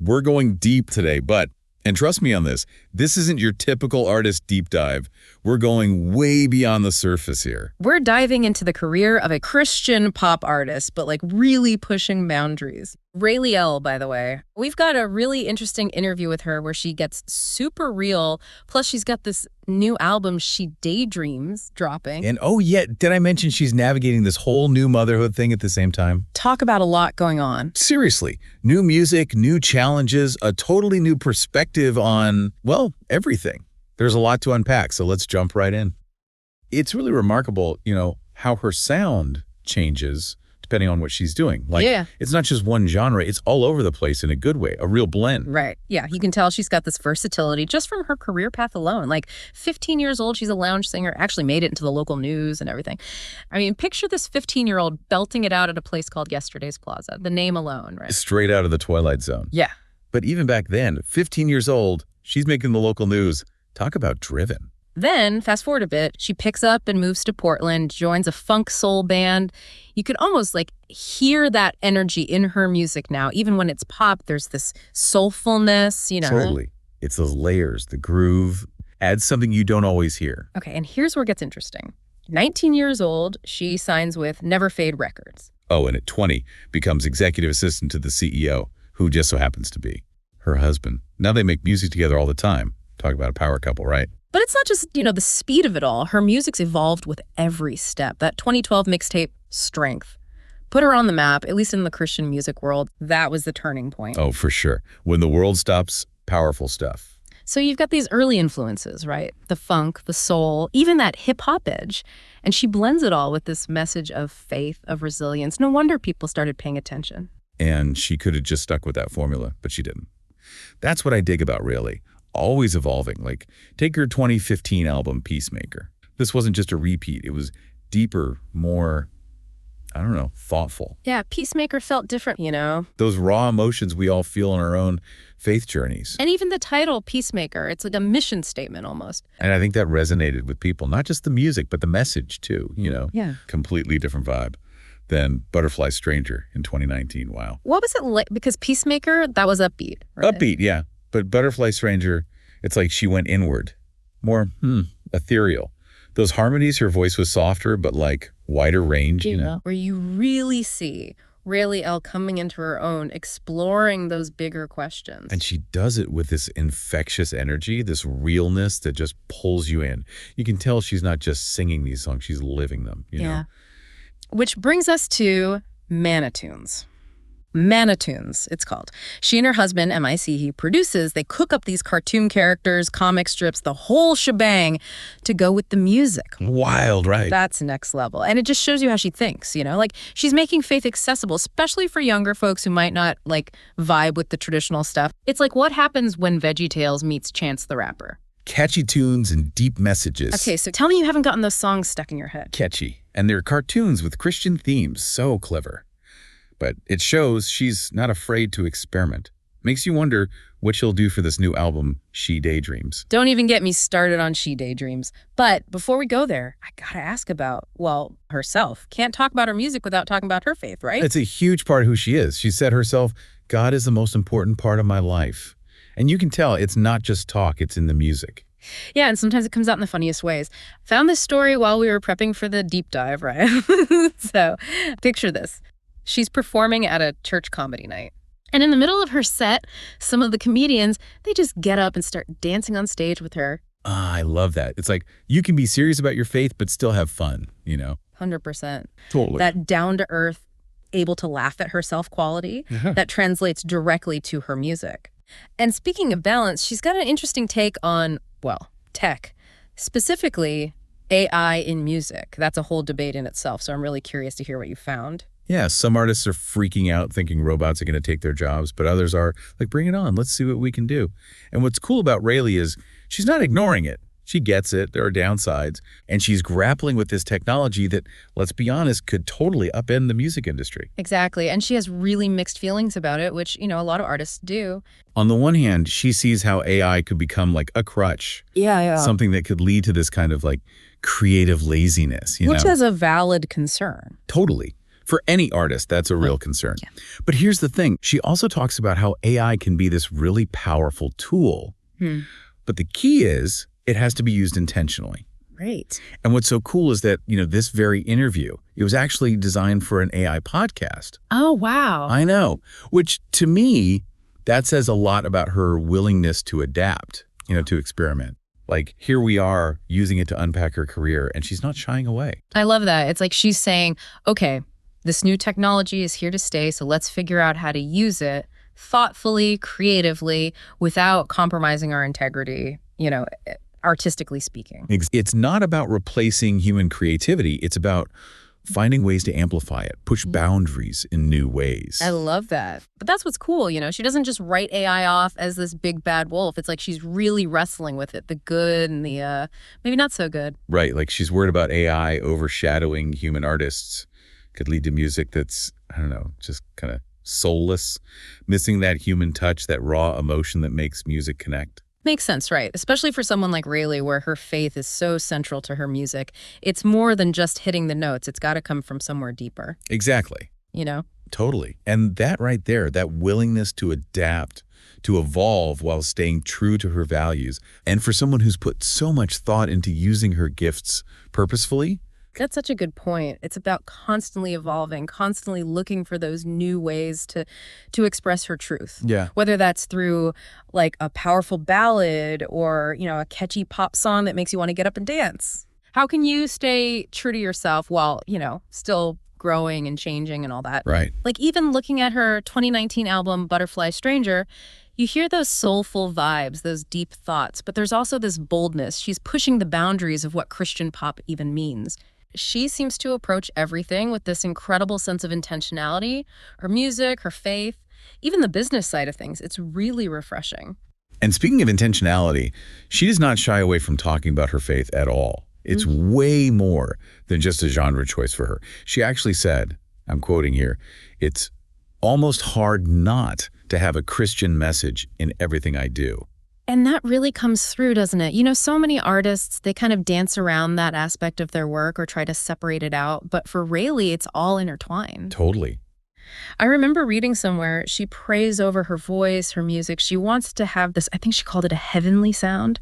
We're going deep today, and trust me on this isn't your typical artist deep dive. We're going way beyond the surface here. We're diving into the career of a Christian pop artist, but like really pushing boundaries. Raely Elle, by the way. We've got a really interesting interview with her where she gets super real. Plus, she's got this new album, She Daydreams, dropping. And oh yeah, did I mention she's navigating this whole new motherhood thing at the same time? Talk about a lot going on. Seriously, new music, new challenges, a totally new perspective on, well, everything. There's a lot to unpack, so let's jump right in. It's really remarkable, how her sound changes depending on what she's doing. It's not just one genre, it's all over the place in a good way, a real blend. Right. Yeah, you can tell she's got this versatility just from her career path alone. 15 years old, she's a lounge singer, actually made it into the local news and everything. I mean, picture this 15-year-old belting it out at a place called Yesterday's Plaza, the name alone, right? Straight out of the Twilight Zone. Yeah. But even back then, 15 years old, she's making the local news. Talk about driven. Then, fast forward a bit, she picks up and moves to Portland, joins a funk soul band. You could almost hear that energy in her music now. Even when it's pop, there's this soulfulness, Totally. It's those layers, the groove, adds something you don't always hear. Okay, and here's where it gets interesting. 19 years old, she signs with Never Fade Records. Oh, and at 20, becomes executive assistant to the CEO, who just so happens to be her husband. Now they make music together all the time. Talk about a power couple, right? But it's not just, the speed of it all. Her music's evolved with every step. That 2012 mixtape, Strength, put her on the map, at least in the Christian music world. That was the turning point. Oh, for sure. When the world stops, powerful stuff. So you've got these early influences, right? The funk, the soul, even that hip-hop edge. And she blends it all with this message of faith, of resilience. No wonder people started paying attention. And she could have just stuck with that formula, but she didn't. That's what I dig about Raely. Always evolving. Take her 2015 album, Peacemaker. This wasn't just a repeat. It was deeper, more, thoughtful. Yeah, Peacemaker felt different, Those raw emotions we all feel in our own faith journeys. And even the title, Peacemaker, it's like a mission statement almost. And I think that resonated with people, not just the music, but the message too, Yeah. Completely different vibe than Butterfly Stranger in 2019. Wow. What was it like? Because Peacemaker, that was upbeat, right? Upbeat, yeah. But Butterfly Stranger, it's like she went inward, more ethereal. Those harmonies, her voice was softer, but wider range, Where you really see Raely Elle coming into her own, exploring those bigger questions. And she does it with this infectious energy, this realness that just pulls you in. You can tell she's not just singing these songs, she's living them, you know? Which brings us to Manitunes. Manitunes, it's called. She and her husband, M.I.C., he produces, they cook up these cartoon characters, comic strips, the whole shebang to go with the music. Wild, right? That's next level. And it just shows you how she thinks, she's making faith accessible, especially for younger folks who might not, vibe with the traditional stuff. It's like what happens when VeggieTales meets Chance the Rapper. Catchy tunes and deep messages. Okay, so tell me you haven't gotten those songs stuck in your head. Catchy. And they're cartoons with Christian themes, so clever. But it shows she's not afraid to experiment. Makes you wonder what she'll do for this new album, She Daydreams. Don't even get me started on She Daydreams. But before we go there, I gotta ask about, herself. Can't talk about her music without talking about her faith, right? It's a huge part of who she is. She said herself, God is the most important part of my life. And you can tell it's not just talk, it's in the music. Yeah, and sometimes it comes out in the funniest ways. Found this story while we were prepping for the deep dive, right? So picture this. She's performing at a church comedy night. And in the middle of her set, some of the comedians, they just get up and start dancing on stage with her. I love that. It's like you can be serious about your faith, but still have fun, 100%. Totally. That down-to-earth, able to laugh at herself quality, that translates directly to her music. And speaking of balance, she's got an interesting take on, tech. Specifically, AI in music. That's a whole debate in itself, so I'm really curious to hear what you found. Yeah, some artists are freaking out thinking robots are going to take their jobs, but others are like, bring it on. Let's see what we can do. And what's cool about Raely is she's not ignoring it. She gets it. There are downsides. And she's grappling with this technology that, let's be honest, could totally upend the music industry. Exactly. And she has really mixed feelings about it, which, a lot of artists do. On the one hand, she sees how AI could become like a crutch. Yeah. Something that could lead to this kind of creative laziness, Which is a valid concern. Totally. For any artist, that's a real concern. Yeah. But here's the thing. She also talks about how AI can be this really powerful tool. But the key is it has to be used intentionally. Right. And what's so cool is that, this very interview, it was actually designed for an AI podcast. Oh, wow. I know, which to me, that says a lot about her willingness to adapt, to experiment. Like, here we are using it to unpack her career, and she's not shying away. I love that. It's like she's saying, okay, this new technology is here to stay, so let's figure out how to use it thoughtfully, creatively, without compromising our integrity, artistically speaking. It's not about replacing human creativity. It's about finding ways to amplify it, push boundaries in new ways. I love that. But that's what's cool, She doesn't just write AI off as this big bad wolf. It's like she's really wrestling with it, the good and the maybe not so good. Right, like she's worried about AI overshadowing human artists. Could lead to music that's, I don't know, just kind of soulless, missing that human touch, that raw emotion that makes music connect. Makes sense, right? Especially for someone like Raely, where her faith is so central to her music. It's more than just hitting the notes. It's got to come from somewhere deeper. Exactly. Totally. And that right there, that willingness to adapt, to evolve while staying true to her values. And for someone who's put so much thought into using her gifts purposefully. That's such a good point. It's about constantly evolving, constantly looking for those new ways to express her truth. Yeah. Whether that's through like a powerful ballad or, a catchy pop song that makes you want to get up and dance. How can you stay true to yourself while, still growing and changing and all that? Right. Like even looking at her 2019 album, Butterfly Stranger, you hear those soulful vibes, those deep thoughts, but there's also this boldness. She's pushing the boundaries of what Christian pop even means. She seems to approach everything with this incredible sense of intentionality, her music, her faith, even the business side of things. It's really refreshing. And speaking of intentionality, she does not shy away from talking about her faith at all. It's way more than just a genre choice for her. She actually said, I'm quoting here, it's almost hard not to have a Christian message in everything I do. And that really comes through, doesn't it? So many artists, they kind of dance around that aspect of their work or try to separate it out. But for Raely, it's all intertwined. Totally. I remember reading somewhere, she prays over her voice, her music. She wants to have this, I think she called it a heavenly sound.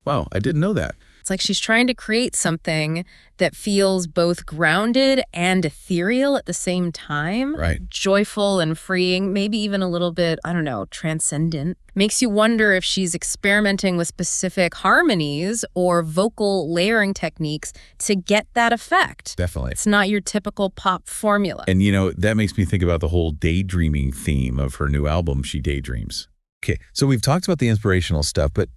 Wow, I didn't know that. It's like she's trying to create something that feels both grounded and ethereal at the same time. Right. Joyful and freeing, maybe even a little bit, I don't know, transcendent. Makes you wonder if she's experimenting with specific harmonies or vocal layering techniques to get that effect. Definitely. It's not your typical pop formula. And, that makes me think about the whole daydreaming theme of her new album, She Daydreams. Okay, so we've talked about the inspirational stuff, but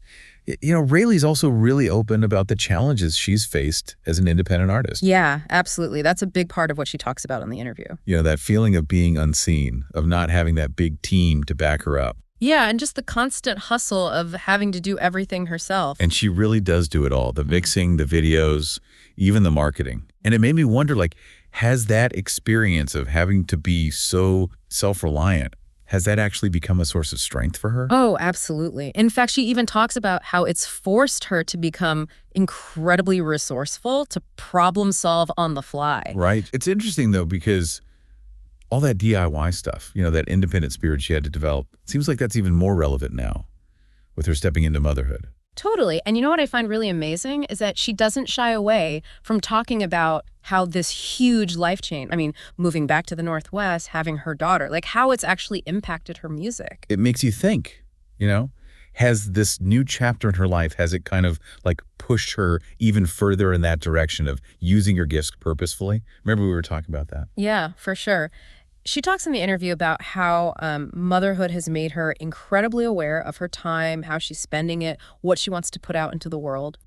Raely's also really open about the challenges she's faced as an independent artist. Yeah, absolutely. That's a big part of what she talks about in the interview. That feeling of being unseen, of not having that big team to back her up. Yeah, and just the constant hustle of having to do everything herself. And she really does do it all. The mixing, the videos, even the marketing. And it made me wonder, has that experience of having to be so self-reliant, has that actually become a source of strength for her? Oh, absolutely. In fact, she even talks about how it's forced her to become incredibly resourceful, to problem solve on the fly. Right. It's interesting, though, because all that DIY stuff, that independent spirit she had to develop, it seems like that's even more relevant now with her stepping into motherhood. Totally. And what I find really amazing is that she doesn't shy away from talking about how this huge life change, moving back to the Northwest, having her daughter, how it's actually impacted her music. It makes you think, has this new chapter in her life, has it kind of pushed her even further in that direction of using her gifts purposefully? Remember we were talking about that? Yeah, for sure. She talks in the interview about how motherhood has made her incredibly aware of her time, how she's spending it, what she wants to put out into the world.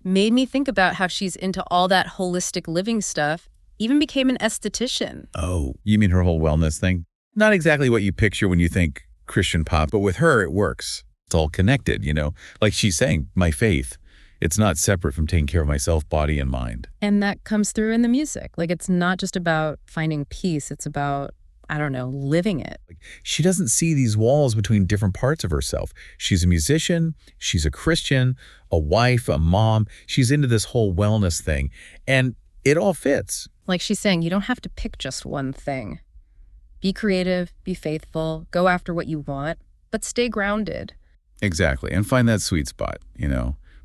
Made me think about how she's into all that holistic living stuff, even became an esthetician. Oh, you mean her whole wellness thing? Not exactly what you picture when you think Christian pop, but with her, it works. It's all connected, Like she's saying, my faith, it's not separate from taking care of myself, body and mind. And that comes through in the music. It's not just about finding peace. It's about, living it. She doesn't see these walls between different parts of herself. She's a musician, she's a Christian, a wife, a mom. She's into this whole wellness thing. And it all fits. Like she's saying, you don't have to pick just one thing. Be creative, be faithful, go after what you want, but stay grounded. Exactly. And find that sweet spot,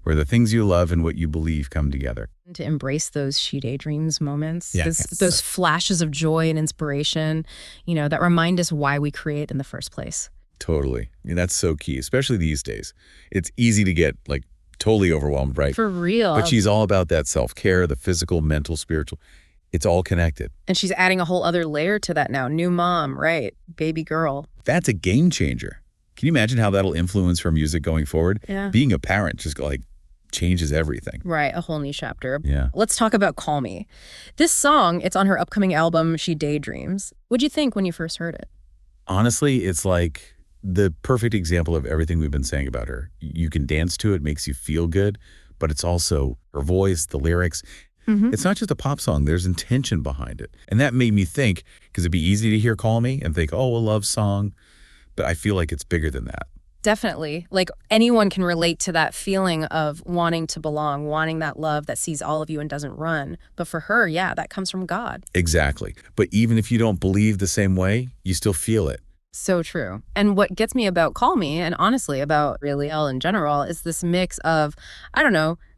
where the things you love and what you believe come together. To embrace those she daydreams moments, Yeah. those flashes of joy and inspiration, that remind us why we create in the first place. Totally. That's so key, especially these days. It's easy to get totally overwhelmed, right? For real. But she's all about that self-care, the physical, mental, spiritual. It's all connected. And she's adding a whole other layer to that now. New mom, right? Baby girl. That's a game changer. Can you imagine how that'll influence her music going forward? Yeah. Being a parent just changes everything. Right, a whole new chapter. Yeah. Let's talk about Call Me. This song, it's on her upcoming album, She Daydreams. What'd you think when you first heard it? Honestly, it's the perfect example of everything we've been saying about her. You can dance to it, makes you feel good, but it's also her voice, the lyrics. It's not just a pop song. There's intention behind it. And that made me think, because it'd be easy to hear Call Me and think, oh, a love song. But I feel like it's bigger than that. Definitely. Anyone can relate to that feeling of wanting to belong, wanting that love that sees all of you and doesn't run. But for her, yeah, that comes from God. Exactly. But even if you don't believe the same way, you still feel it. So true. And what gets me about Call Me, and honestly about Raely Elle in general, is this mix of,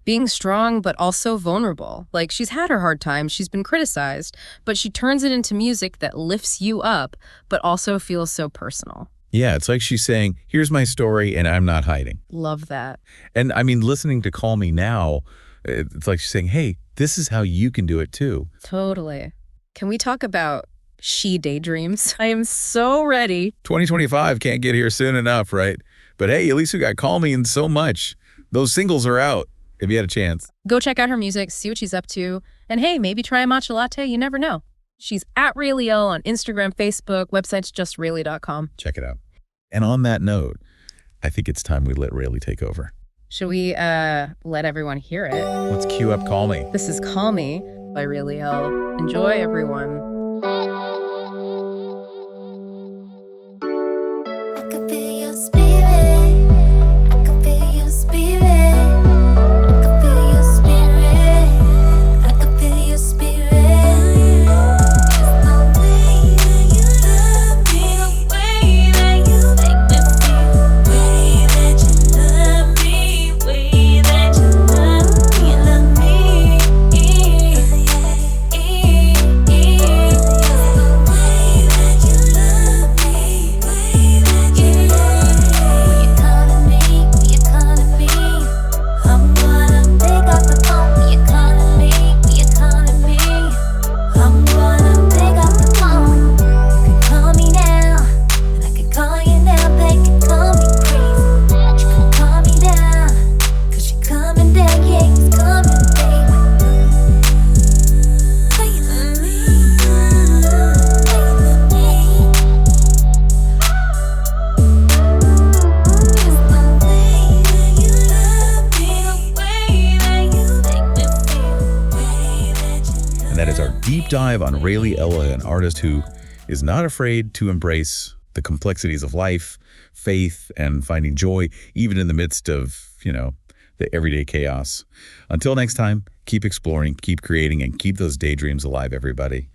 being strong but also vulnerable. She's had her hard times, she's been criticized, but she turns it into music that lifts you up, but also feels so personal. Yeah, it's like she's saying, here's my story and I'm not hiding. Love that. And listening to Call Me now, it's like she's saying, hey, this is how you can do it too. Totally. Can we talk about She Daydreams? I am so ready. 2025 can't get here soon enough, right? But hey, at least we got Call Me and so much. Those singles are out, if you had a chance. Go check out her music, see what she's up to, and hey, maybe try a matcha latte, you never know. She's at Raely Elle on Instagram, Facebook, website's justraely.com. Check it out. And on that note, I think it's time we let Raely take over. Should we let everyone hear it? Let's cue up Call Me. This is Call Me by Raely Elle. Enjoy, everyone. I could feel your spirit. I could feel your spirit. I could feel your spirit. I could feel your spirit. There's no way that you love me the way that you make me feel. Way that you love me. Way that you love me. You love me. There's no way that you love me. Way that you love me. When you're calling me, when you're calling me, I'm gonna pick up the phone. When you're calling me, when you're calling me, I'm gonna pick up the phone. You can call me now, and I can call you now. They can call me crazy, but you can call me now, 'cause you're coming down, yeah, it's coming, baby. Will you love me? Will you love me? There's no way that you love me the way that you make me feel. Way that you love. And that is our deep dive on Raely Elle, an artist who is not afraid to embrace the complexities of life, faith, and finding joy, even in the midst of, the everyday chaos. Until next time, keep exploring, keep creating, and keep those daydreams alive, everybody.